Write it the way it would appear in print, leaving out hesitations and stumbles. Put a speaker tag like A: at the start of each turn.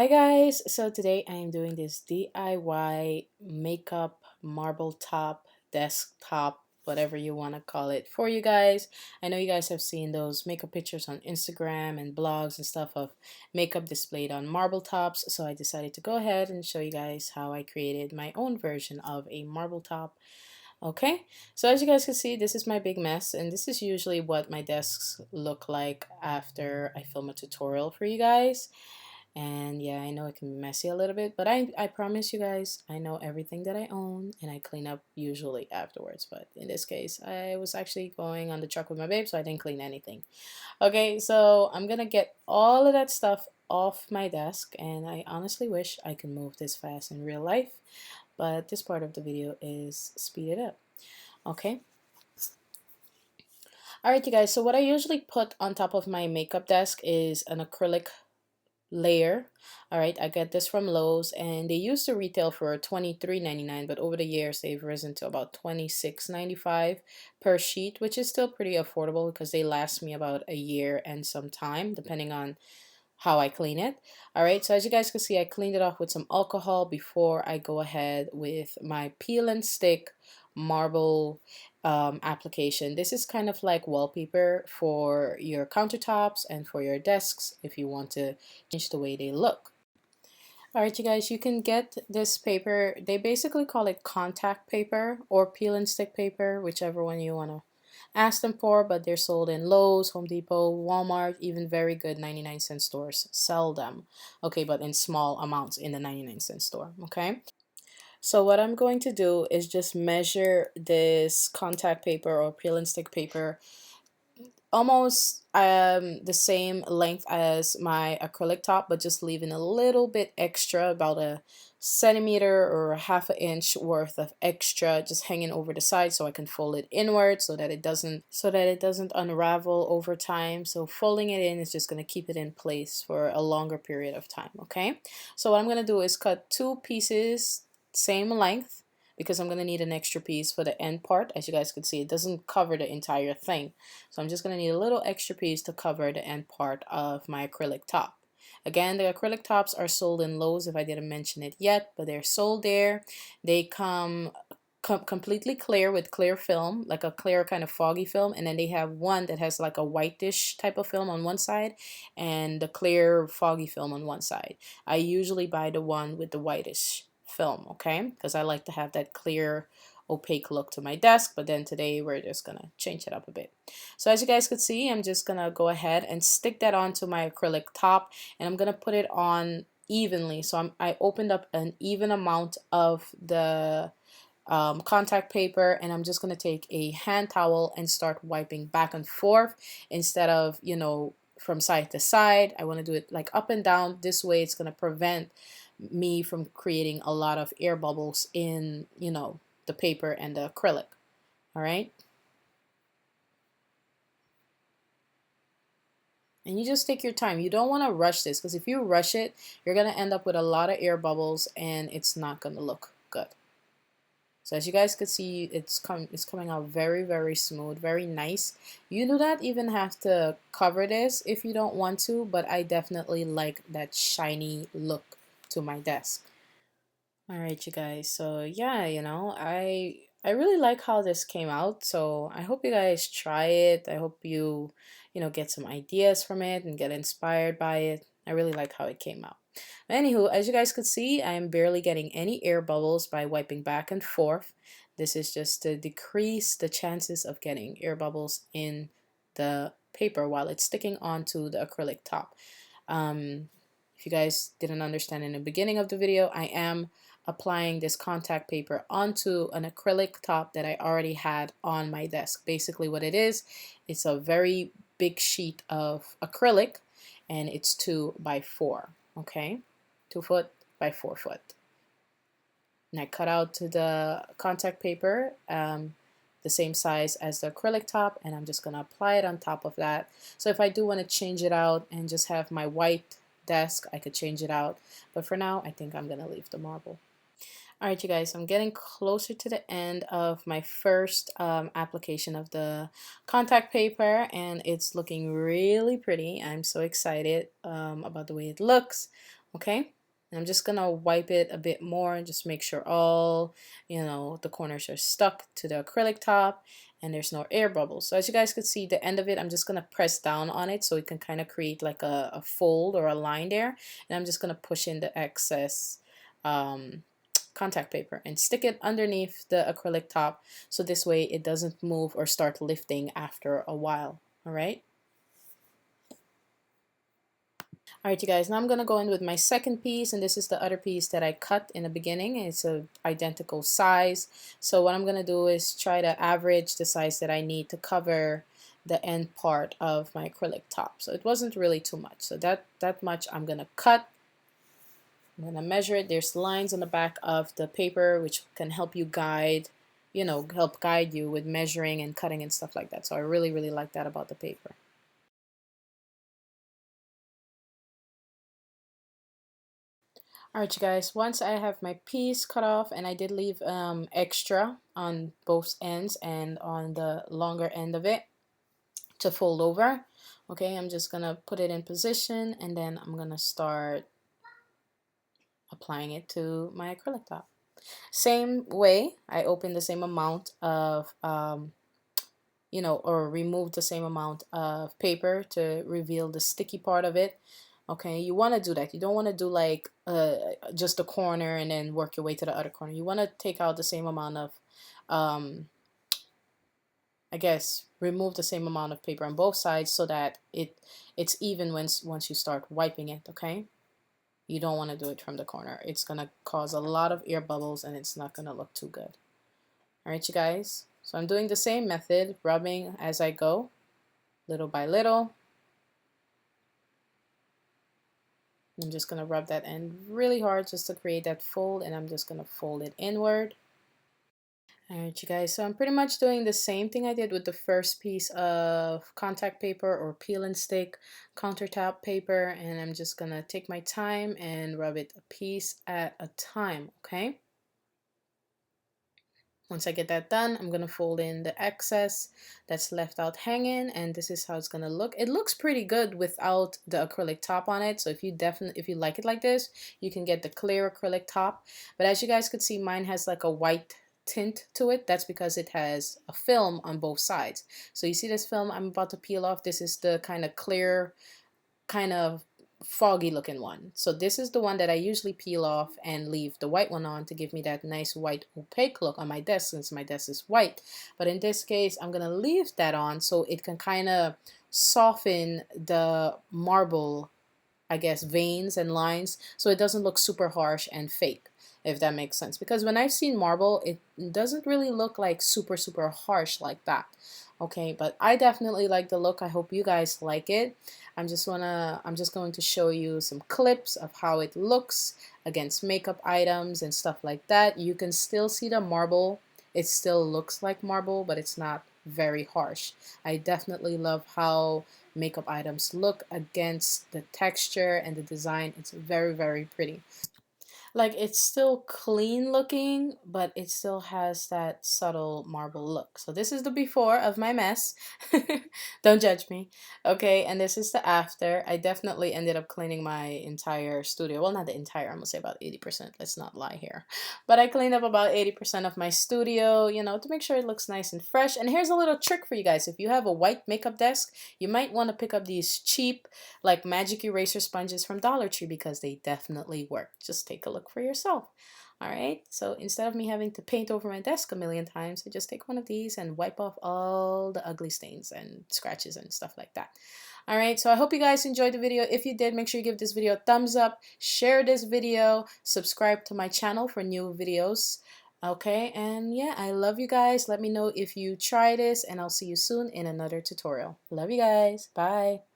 A: Hi guys, so today I am doing this DIY makeup marble top, desktop, whatever you want to call it for you guys. I know you guys have seen those makeup pictures on Instagram and blogs and stuff of makeup displayed on marble tops, so I decided to go ahead and show you guys how I created my own version of a marble top. Okay, so as you guys can see, this is my big mess, and this is usually what my desks look like after I film a tutorial for you guys. And yeah, I know it can be messy a little bit, but I promise you guys, I know everything that I own and I clean up usually afterwards. But in this case, I was actually going on the truck with my babe, so I didn't clean anything. Okay, so I'm gonna get all of that stuff off my desk, and I honestly wish I could move this fast in real life, but this part of the video is speeded up. Okay. Alright, you guys, so what I usually put on top of my makeup desk is an acrylic layer. All right, I get this from Lowe's, and they used to retail for $23.99, but over the years they've risen to about $26.95 per sheet, which is still pretty affordable because they last me about a year and some time depending on how I clean it. All right, so as you guys can see, I cleaned it off with some alcohol before I go ahead with my peel and stick marble application. This is kind of like wallpaper for your countertops and for your desks if you want to change the way they look. Alright, you guys, you can get this paper. They basically call it contact paper or peel and stick paper, whichever one you want to ask them for, but they're sold in Lowe's, Home Depot, Walmart, even very good 99-cent stores sell them. Okay, but in small amounts in the 99-cent store, okay? So what I'm going to do is just measure this contact paper or peel and stick paper almost the same length as my acrylic top, but just leaving a little bit extra, about a centimeter or a half an inch worth of extra just hanging over the side, so I can fold it inward so that it doesn't unravel over time. So folding it in is just going to keep it in place for a longer period of time. Okay, so what I'm going to do is cut two pieces same length, because I'm going to need an extra piece for the end part. As you guys can see, it doesn't cover the entire thing. So I'm just going to need a little extra piece to cover the end part of my acrylic top. Again, the acrylic tops are sold in Lowe's if I didn't mention it yet, but they're sold there. They come completely clear with clear film, like a clear kind of foggy film, and then they have one that has like a whitish type of film on one side and the clear foggy film on one side. I usually buy the one with the whitish film, okay, because I like to have that clear opaque look to my desk, but then today we're just gonna change it up a bit. So as you guys could see, I'm just gonna go ahead and stick that onto my acrylic top, and I'm gonna put it on evenly. So I opened up an even amount of the contact paper, and I'm just gonna take a hand towel and start wiping back and forth instead of, you know, from side to side. I want to do it like up and down. This way it's going to prevent me from creating a lot of air bubbles in, you know, the paper and the acrylic. All right. And you just take your time. You don't want to rush this, because if you rush it, you're going to end up with a lot of air bubbles and it's not going to look good. So as you guys could see, it's coming out very, very smooth, very nice. You do not even have to cover this if you don't want to, but I definitely like that shiny look to my desk. All right, you guys. So yeah, you know, I really like how this came out. So I hope you guys try it. I hope you know, get some ideas from it and get inspired by it. I really like how it came out. Anywho, as you guys could see, I am barely getting any air bubbles by wiping back and forth. This is just to decrease the chances of getting air bubbles in the paper while it's sticking onto the acrylic top. If you guys didn't understand in the beginning of the video, I am applying this contact paper onto an acrylic top that I already had on my desk. Basically what it is, it's a very big sheet of acrylic, and it's 2 by 4, okay, 2 foot by 4 foot. And I cut out the contact paper the same size as the acrylic top, and I'm just gonna apply it on top of that. So if I do want to change it out and just have my white desk, I could change it out, but for now I think I'm gonna leave the marble. Alright, you guys, I'm getting closer to the end of my first application of the contact paper, and it's looking really pretty. I'm so excited about the way it looks. Okay, and I'm just gonna wipe it a bit more and just make sure all, the corners are stuck to the acrylic top and there's no air bubbles. So as you guys could see, the end of it, I'm just gonna press down on it so it can kind of create like a fold or a line there. And I'm just gonna push in the excess um, contact paper and stick it underneath the acrylic top so this way it doesn't move or start lifting after a while. All right. Alright you guys, now I'm going to go in with my second piece, and this is the other piece that I cut in the beginning. It's a identical size. So what I'm going to do is try to average the size that I need to cover the end part of my acrylic top. So it wasn't really too much. So that much I'm going to cut. I'm going to measure it. There's lines on the back of the paper which can help you guide, help guide you with measuring and cutting and stuff like that. So I really, really like that about the paper. Alright you guys, once I have my piece cut off, and I did leave extra on both ends and on the longer end of it to fold over. Okay, I'm just gonna put it in position and then I'm gonna start applying it to my acrylic top. Same way, I open the same amount of or remove the same amount of paper to reveal the sticky part of it. Okay, you want to do that. You don't want to do like just a corner and then work your way to the other corner. You want to take out the same amount of, I guess, remove the same amount of paper on both sides so that it's even once you start wiping it. Okay, you don't want to do it from the corner. It's gonna cause a lot of air bubbles and it's not gonna look too good. All right, you guys. So I'm doing the same method, rubbing as I go, little by little. I'm just going to rub that end really hard just to create that fold, and I'm just going to fold it inward. Alright you guys, so I'm pretty much doing the same thing I did with the first piece of contact paper or peel and stick countertop paper, and I'm just going to take my time and rub it a piece at a time, okay? Once I get that done, I'm going to fold in the excess that's left out hanging, and this is how it's going to look. It looks pretty good without the acrylic top on it. So if you like it like this, you can get the clear acrylic top. But as you guys could see, mine has like a white tint to it. That's because it has a film on both sides. So you see this film I'm about to peel off? This is the kind of clear, kind of foggy looking one. So this is the one that I usually peel off and leave the white one on to give me that nice white opaque look on my desk, since my desk is white. But in this case, I'm gonna leave that on so it can kind of soften the marble, I guess, veins and lines so it doesn't look super harsh and fake, if that makes sense. Because when I've seen marble, it doesn't really look like super harsh like that. Okay, but I definitely like the look. I hope you guys like it. I'm just going to show you some clips of how it looks against makeup items and stuff like that. You can still see the marble. It still looks like marble, but it's not very harsh. I definitely love how makeup items look against the texture and the design. It's very pretty. Like, it's still clean looking, but it still has that subtle marble look. So this is the before of my mess. Don't judge me. Okay, and this is the after. I definitely ended up cleaning my entire studio. Well, not the entire, I'm gonna say about 80%. Let's not lie here. But I cleaned up about 80% of my studio, to make sure it looks nice and fresh. And here's a little trick for you guys. If you have a white makeup desk, you might want to pick up these cheap, like, magic eraser sponges from Dollar Tree, because they definitely work. Just take a look for yourself. All right, so instead of me having to paint over my desk a million times, I just take one of these and wipe off all the ugly stains and scratches and stuff like that. All right, so I hope you guys enjoyed the video. If you did, make sure you give this video a thumbs up, share this video, subscribe to my channel for new videos. Okay, and yeah, I love you guys. Let me know if you try this, and I'll see you soon in another tutorial. Love you guys. Bye.